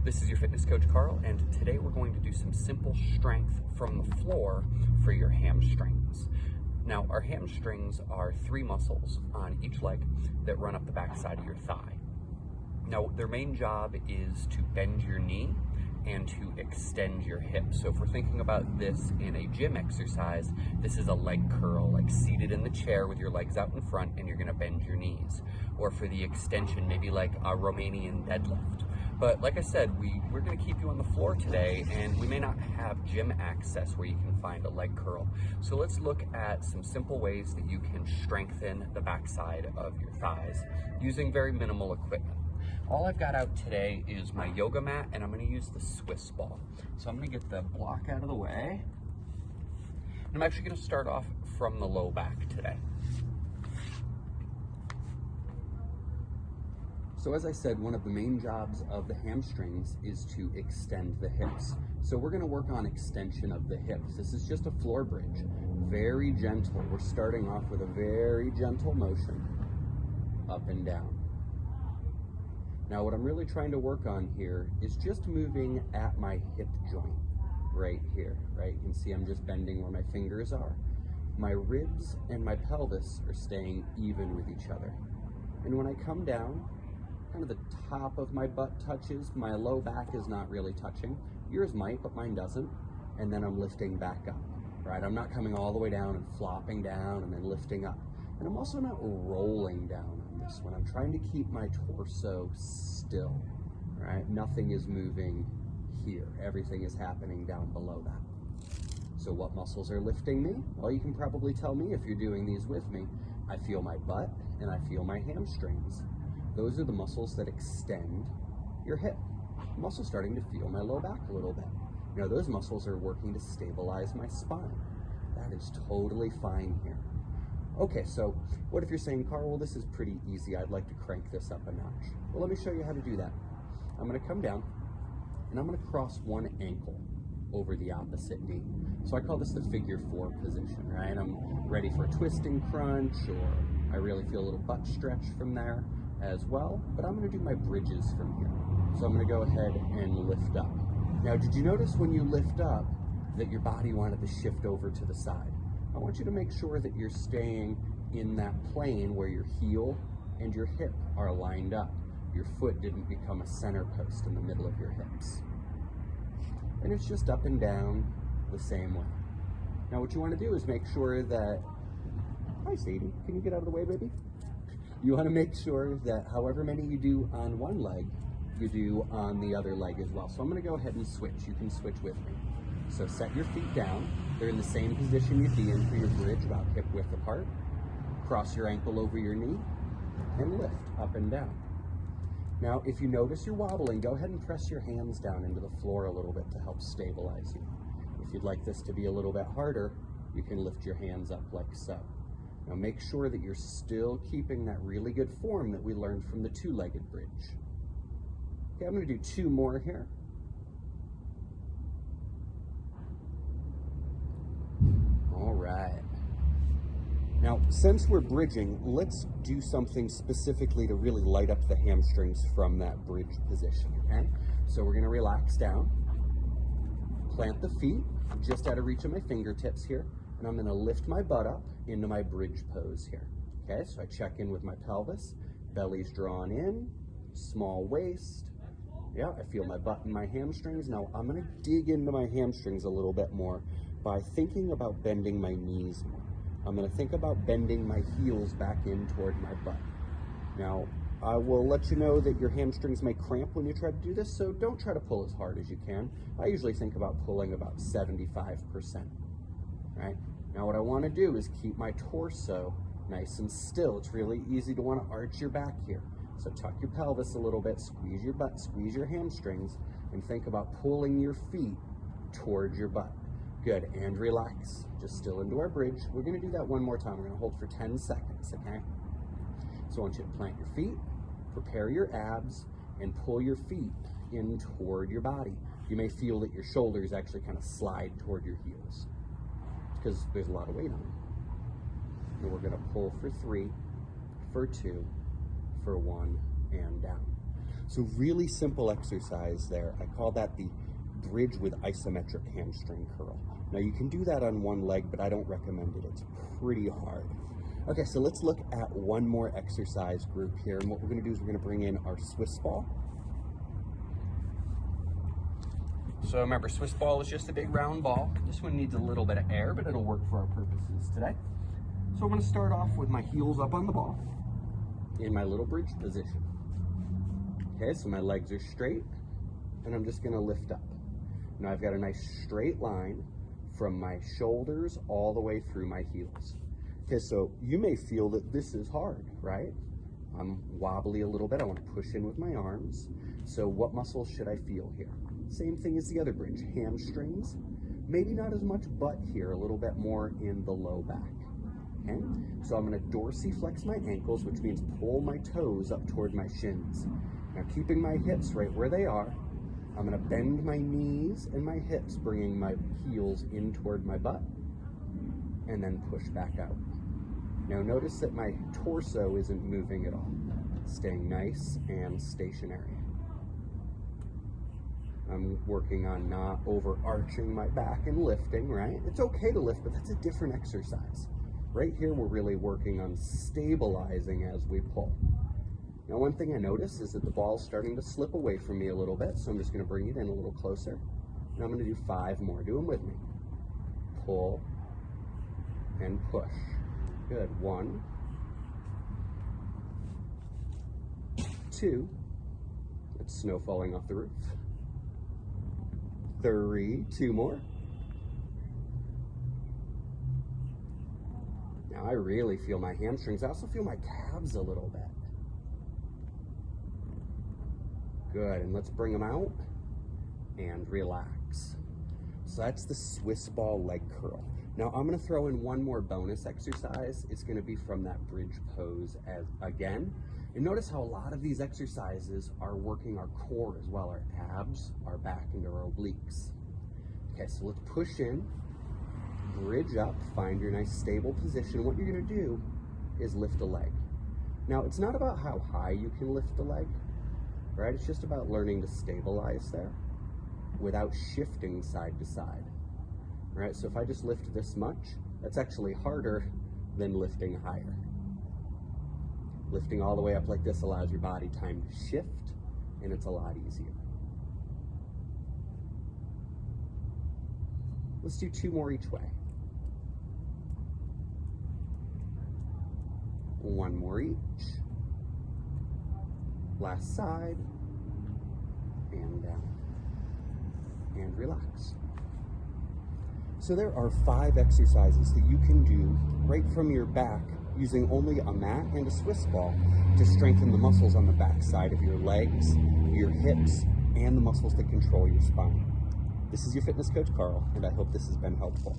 This is your fitness coach, Carl, and today we're going to do some simple strength from the floor for your hamstrings. Now, our hamstrings are 3 muscles on each leg that run up the back side of your thigh. Now, their main job is to bend your knee and to extend your hips. So if we're thinking about this in a gym exercise, this is a leg curl, like seated in the chair with your legs out in front and you're gonna bend your knees. Or for the extension, maybe like a Romanian deadlift. But like I said, we're gonna keep you on the floor today, and we may not have gym access where you can find a leg curl. So let's look at some simple ways that you can strengthen the backside of your thighs using very minimal equipment. All I've got out today is my yoga mat, and I'm gonna use the Swiss ball. So I'm gonna get the block out of the way. And I'm actually gonna start off from the low back today. So as I said, one of the main jobs of the hamstrings is to extend the hips. So we're gonna work on extension of the hips. This is just a floor bridge, very gentle. We're starting off with a very gentle motion, up and down. Now what I'm really trying to work on here is just moving at my hip joint right here, right? You can see I'm just bending where my fingers are. My ribs and my pelvis are staying even with each other. And when I come down, kind of the top of my butt touches, my low back is not really touching. Yours might, but mine doesn't. And then I'm lifting back up, right? I'm not coming all the way down and flopping down and then lifting up. And I'm also not rolling down on this one. I'm trying to keep my torso still, right? Nothing is moving here. Everything is happening down below that. So what muscles are lifting me? Well, you can probably tell me if you're doing these with me. I feel my butt and I feel my hamstrings. Those are the muscles that extend your hip. I'm also starting to feel my low back a little bit. You know, those muscles are working to stabilize my spine. That is totally fine here. Okay, so what if you're saying, Carl, well, this is pretty easy. I'd like to crank this up a notch. Well, let me show you how to do that. I'm gonna come down and I'm gonna cross one ankle over the opposite knee. So I call this the figure 4 position, right? I'm ready for a twisting crunch, or I really feel a little butt stretch from there as well, but I'm gonna do my bridges from here. So I'm gonna go ahead and lift up. Now, did you notice when you lift up that your body wanted to shift over to the side? I want you to make sure that you're staying in that plane where your heel and your hip are lined up. Your foot didn't become a center post in the middle of your hips. And it's just up and down the same way. Now what you want to do is make sure that, hi Sadie, can you get out of the way, baby? You want to make sure that however many you do on one leg, you do on the other leg as well. So I'm going to go ahead and switch. You can switch with me. So set your feet down. They're in the same position you'd be in for your bridge, about hip width apart. Cross your ankle over your knee and lift up and down. Now, if you notice you're wobbling, go ahead and press your hands down into the floor a little bit to help stabilize you. If you'd like this to be a little bit harder, you can lift your hands up like so. Now make sure that you're still keeping that really good form that we learned from the 2-legged bridge. Okay, I'm going to do 2 more here. All right. Now, since we're bridging, let's do something specifically to really light up the hamstrings from that bridge position, okay? So we're gonna relax down, plant the feet just out of reach of my fingertips here, and I'm gonna lift my butt up into my bridge pose here, okay? So I check in with my pelvis, belly's drawn in, small waist. Yeah, I feel my butt and my hamstrings. Now I'm gonna dig into my hamstrings a little bit more by thinking about bending my knees more. I'm gonna think about bending my heels back in toward my butt. Now, I will let you know that your hamstrings may cramp when you try to do this, so don't try to pull as hard as you can. I usually think about pulling about 75%, right? Now what I wanna do is keep my torso nice and still. It's really easy to wanna arch your back here. So tuck your pelvis a little bit, squeeze your butt, squeeze your hamstrings, and think about pulling your feet toward your butt. Good, and relax. Just still into our bridge. We're gonna do that one more time. We're gonna hold for 10 seconds, okay? So I want you to plant your feet, prepare your abs, and pull your feet in toward your body. You may feel that your shoulders actually kind of slide toward your heels because there's a lot of weight on them. And we're gonna pull for 3, for 2, for 1, and down. So really simple exercise there. I call that the bridge with isometric hamstring curl. Now you can do that on one leg, but I don't recommend it. It's pretty hard. Okay, so let's look at one more exercise group here. And what we're gonna do is we're gonna bring in our Swiss ball. So remember, Swiss ball is just a big round ball. This one needs a little bit of air, but it'll work for our purposes today. So I'm gonna start off with my heels up on the ball in my little bridge position. Okay, so my legs are straight, and I'm just gonna lift up. Now I've got a nice straight line from my shoulders all the way through my heels. Okay, so you may feel that this is hard, right? I'm wobbly a little bit. I want to push in with my arms. So what muscles should I feel here? Same thing as the other bridge, hamstrings. Maybe not as much butt here, a little bit more in the low back. Okay, so I'm going to dorsiflex my ankles, which means pull my toes up toward my shins. Now keeping my hips right where they are, I'm going to bend my knees and my hips, bringing my heels in toward my butt, and then push back out. Now notice that my torso isn't moving at all, staying nice and stationary. I'm working on not overarching my back and lifting, right? It's okay to lift, but that's a different exercise. Right here, we're really working on stabilizing as we pull. Now, one thing I notice is that the ball's starting to slip away from me a little bit, so I'm just gonna bring it in a little closer. And I'm gonna do 5 more. Do them with me. Pull and push. Good. 1, 2. It's snow falling off the roof. 3. 2 more. Now I really feel my hamstrings. I also feel my calves a little bit. Good, and let's bring them out and relax. So that's the Swiss ball leg curl. Now I'm gonna throw in one more bonus exercise. It's gonna be from that bridge pose again. And notice how a lot of these exercises are working our core as well, our abs, our back, and our obliques. Okay, so let's push in, bridge up, find your nice stable position. What you're gonna do is lift a leg. Now it's not about how high you can lift a leg, right? It's just about learning to stabilize there without shifting side to side, right? So if I just lift this much, that's actually harder than lifting higher. Lifting all the way up like this allows your body time to shift, and it's a lot easier. Let's do 2 more each way. 1 more each. Last side, and down, and relax. So there are 5 exercises that you can do right from your back using only a mat and a Swiss ball to strengthen the muscles on the back side of your legs, your hips, and the muscles that control your spine. This is your fitness coach, Carl, and I hope this has been helpful.